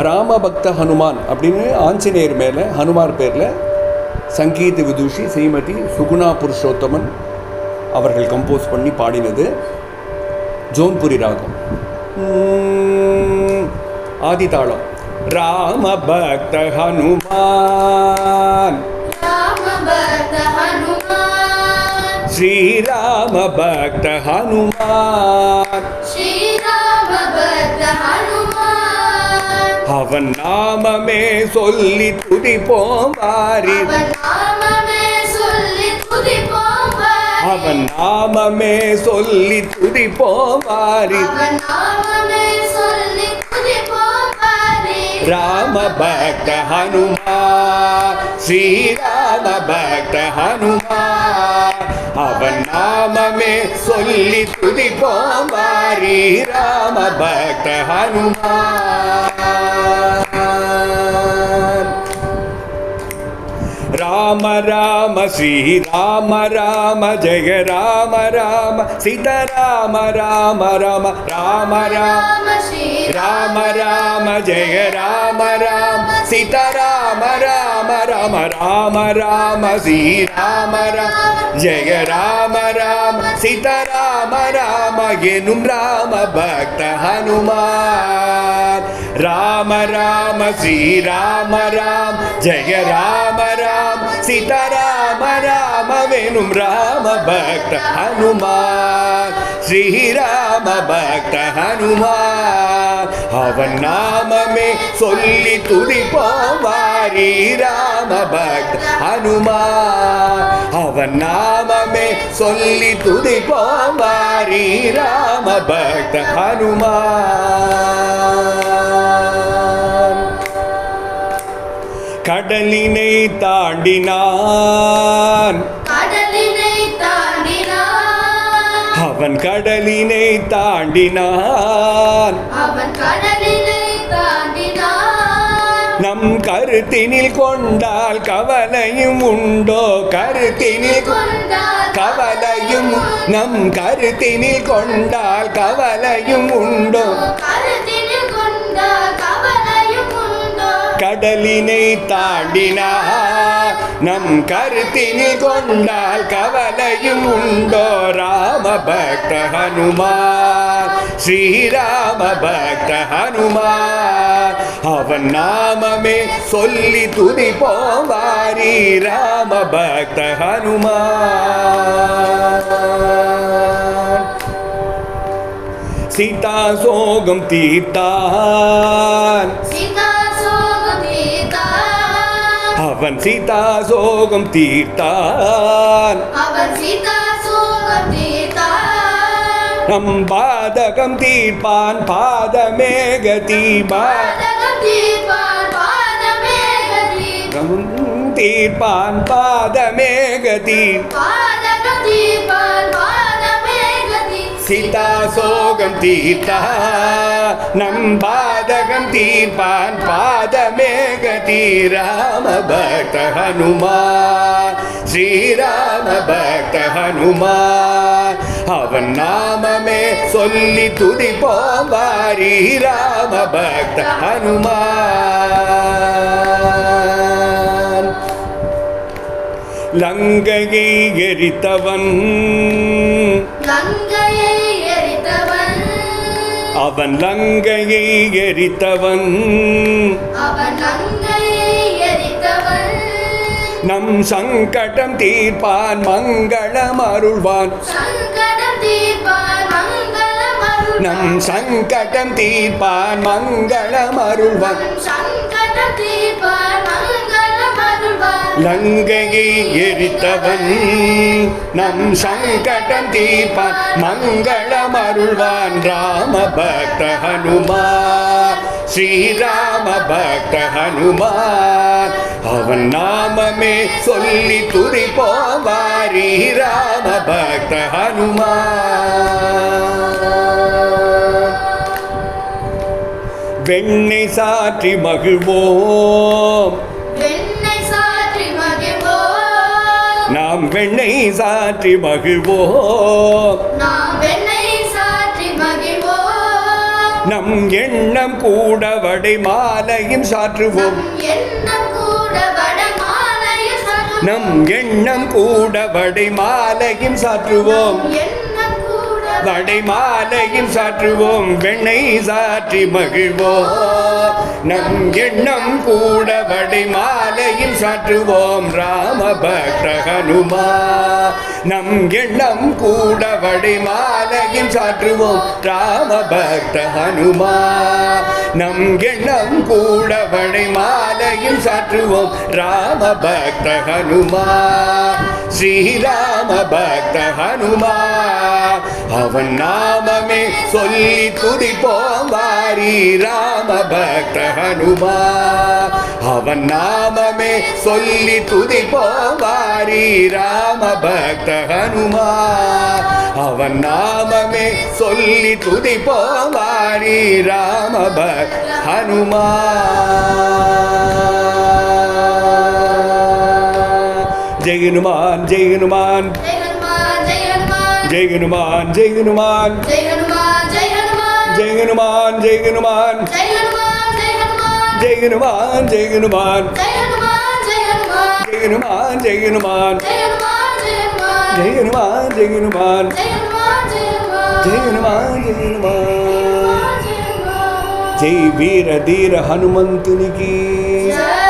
ராமபக்த ஹனுமான் அப்படின்னு ஆஞ்சநேயர் மேலே ஹனுமார் பேரில் சங்கீத விதுஷி ஸ்ரீமதி சுகுணா புருஷோத்தமன் அவர்கள் கம்போஸ் பண்ணி பாடினது. ஜோன்புரி ராகம், ஆதிதாளம். ராமபக்த ஹனுமான், ஸ்ரீராம பக்த ஹனுமான், அவன் நாமமே சொல்லி துதிப்போம் வாரி, அவன் நாமமே சொல்லி துதிப்போம் வாரி. ராம பக்த ஹனுமான், ஸ்ரீராம பக்த ஹனுமான், அவன் நாமமே சொல்லி துதிப்போம் வாரி. ராம பக்த ஹனுமான். ராம ராம ஸ்ரீராம ராம ஜெய ராம ராம சீதாராம ராம ராம ராம ராம ராம ராம ஜெய ராம ராம சீதாராம ராம ராம ராம ராம ஸ்ரீராம ராம ஜெய ராம ராம சீதாராம ராம எனும் ராம பக்த ஹனுமான். ராம ராம ஸ்ரீராம ராம ஜெய ராம ராம சீதாராம ராம வேணும் ராம பக்த ஹனுமான். ஸ்ரீராம பக்த ஹனுமான், அவன் நாமமே சொல்லி துதிப்போம் வாரி. ராம பக்த ஹனுமான், அவன் நாமமே சொல்லி துதிப்போம் வாரி. ராம பக்த ஹனுமான். கடலினை தாண்டினான், அவன் கடலினை தாண்டினான், நம் கருத்தினில் கொண்டால் கவலையும் உண்டோ, கருத்தினில் கவலையும், நம் கருத்தினில் கொண்டால் கவலையும் உண்டோ, கடலினை தாண்டினார் நம் கருத்தினில் கொண்டால் கவலையும் உண்டோ. ராம பக்த ஹனுமான், ஸ்ரீராம பக்த ஹனுமான், அவன் நாமமே சொல்லி துதிப்போம் வாரி. ராம பக்த ஹனுமான். சீதா சோகம் தீர்த்தான், அவன் சீதா சோகம் தீர்த்தான், நம் பாதகம் தீர்ப்பான் பாதமேக தீர்ப்பான், தீர்ப்பான் பாதமேக சீதா சோகம் தீர்த்தா நம் பாதகம் தீர்ப்பான் பாதமேக ராம பக்த ஹனுமான், ஸ்ரீராம பக்த ஹனுமான், அவன் நாமமே சொல்லி துதிப்போம் வாரி. ராம பக்த ஹனுமான். லங்கையை எரித்தவன், அவன் லங்கையை எரித்தவன், நம் சங்கடம் தீர்ப்பான் மங்களம் அருள்வான், நம் சங்கடம் தீர்ப்பான் மங்களம் அருள்வான். லங்கையை எரித்தவன் நம் சங்கடம் தீர்ப்பான் மங்களம் அருள்வான். ராம பக்த ஹனுமான், ஸ்ரீராம பக்த ஹனுமான், அவன் நாமமே சொல்லி துதிப்போம் வாரி. ராம பக்த ஹனுமான். வெண்ணை சாற்றி மகிழ்வோம், நாம் வெண்ணை சாற்றி மகிழ்வோம், நம் எண்ணம் கூட வடை மாலையும் சாற்றுவோம் நம் எண்ணம் கூட வடை மாலையும் சாற்றுவோம் வடை மாலையும் சாற்றுவோம் வெண்ணெய் சாற்றி மகிழ்வோம் நம் எண்ணம் கூட வடை மாலையும் சாற்றுவோம் ராம பக்த ஹனுமா நம் எண்ணம் கூட வடை மாலையும் சாற்றுவோம் ராம பக்த ஹனுமா நம் எண்ணம் கூட வடை மாலையும் சாற்றுவோம் ராம பக்த ஹனுமா ஸ்ரீராம பக்த ஹனுமா அவன் நாமமே சொல்லி துதிப்போம் வாரி ராம பக்த ஹனுமா அவன் நாமமே சொல்லி துதிப்போம் வாரி ராம பக்த ஹனுமா அவன் நாமமே சொல்லி துதிப்போம் வாரி ராம பக்த ஹனுமா ஜெய் ஹனுமான் ஜெய் ஹனுமான் जय हनुमान जय हनुमान जय हनुमान जय हनुमान जय हनुमान जय हनुमान जय हनुमान जय हनुमान जय हनुमान जय हनुमान जय हनुमान जय हनुमान जय हनुमान जय हनुमान जय हनुमान जय जय हनुमान हनुमान जय हनुमान जय हनुमान जय हनुमान जय हनुमान जय हनुमान जय वीर धीर हनुमंतुनि की जय।